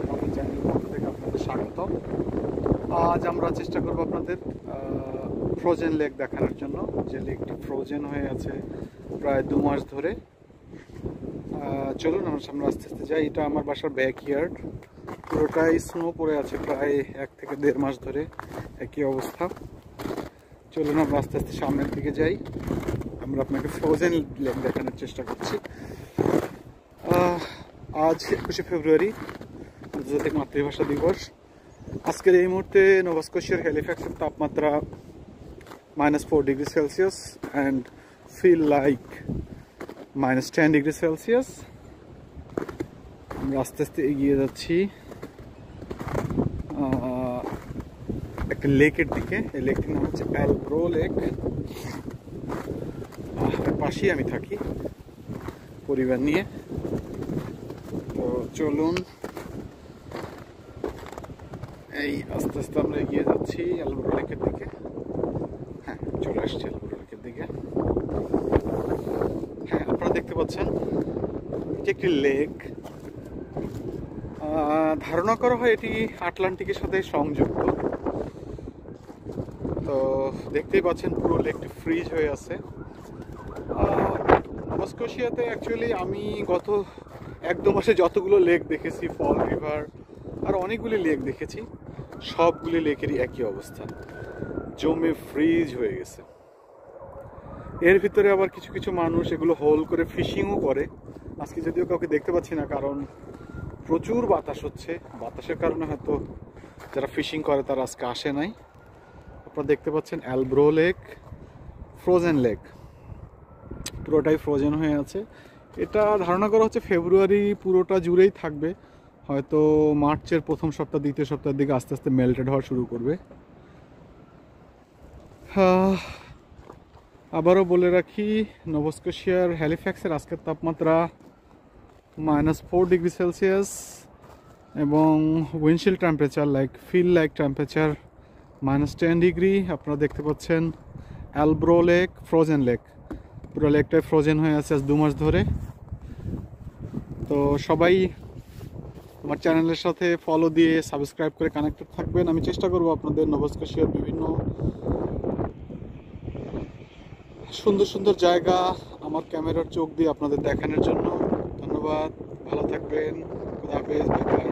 আমাদের চ্যানেলের পক্ষ থেকে আপনাদের স্বাগতম। আজ আমরা চেষ্টা করব আপনাদের ফ্রোজেন লেক দেখানোর জন্য, যে লেকটি ফ্রোজেন হয়ে আছে প্রায় 2 মাস ধরে। চলুন আমরা সামনে আস্তে আস্তে যাই। এটা আমার বাসার ব্যাকইয়ার্ড, পুরোটাই স্নো পড়ে আছে প্রায় 1 থেকে 1.5 মাস ধরে, একই অবস্থা। চলুন আমরা আস্তে আস্তে সামনের দিকে যাই। আমরা আপনাকে ফ্রোজেন লেক দেখানোর চেষ্টা করছি। আজ 21শে ফেব্রুয়ারি, আন্তর্জাতিক মাতৃভাষা দিবস। আজকের এই মুহূর্তে নোভা স্কোশিয়ার হ্যালিফ্যাক্সের তাপমাত্রা -4 degree Celsius and feel like -10 degree Celsius. আমরা আস্তে আস্তে এগিয়ে যাচ্ছি একটা লেকের দিকে। এই লেকটির নাম হচ্ছে অ্যালব্রো লেক। পাশেই আমি থাকি পরিবার নিয়ে। তো চলুন এই আস্তে আস্তে আমরা এগিয়ে যাচ্ছি অ্যালব্রো লেকের দিকে। হ্যাঁ, চলে আসছি অ্যালব্রো লেকের দিকে। হ্যাঁ, আপনারা দেখতে পাচ্ছেন এটি একটি লেক। ধারণা করা হয় এটি আটলান্টিকের সাথে সংযুক্ত। তো দেখতেই পাচ্ছেন পুরো লেকটি ফ্রিজ হয়ে আছে। নোভা স্কোশিয়াতে অ্যাকচুয়ালি আমি গত 1-2 মাসে যতগুলো লেক দেখেছি, ফল রিভার আর অনেকগুলি লেক দেখেছি, সবগুলি লেকেরই একই অবস্থা, জমে ফ্রিজ হয়ে গেছে। এর ভিতরে আবার কিছু কিছু মানুষ এগুলো হোল করে ফিশিংও করে। আজকে যদিও কাউকে দেখতে পাচ্ছি না, কারণ প্রচুর বাতাস হচ্ছে। বাতাসের কারণে হয়তো যারা ফিশিং করে তারা আজকে আসে নাই। আপনারা দেখতে পাচ্ছেন অ্যালব্রো লেক, ফ্রোজেন লেক, পুরোটাই ফ্রোজেন হয়ে আছে। এটা ধারণা করা হচ্ছে ফেব্রুয়ারি পুরোটা জুড়েই থাকবে, হয়তো মার্চের প্রথম সপ্তাহ দ্বিতীয় সপ্তাহের দিকে আস্তে আস্তে মেল্টেড হওয়া শুরু করবে। আবারও বলে রাখি, নোভা স্কোশিয়ার হ্যালিফ্যাক্সের আজকের তাপমাত্রা -4 ডিগ্রি সেলসিয়াস এবং windshield temperature feel like temperature -10 degree. আপনারা দেখতে পাচ্ছেন অ্যালব্রো লেক, ফ্রোজেন লেক, পুরো লেকটাই ফ্রোজেন হয়ে আছে আজ 2 মাস ধরে। তো সবাই আমার চ্যানেলের সাথে ফলো দিয়ে সাবস্ক্রাইব করে কানেক্টেড থাকবেন। আমি চেষ্টা করব আপনাদের নোভা স্কোশিয়ার বিভিন্ন সুন্দর সুন্দর জায়গা আমার ক্যামেরার চোখ দিয়ে আপনাদের দেখানোর জন্য। ধন্যবাদ, ভালো থাকবেন, খুদা হাফেজ, বাই বাই।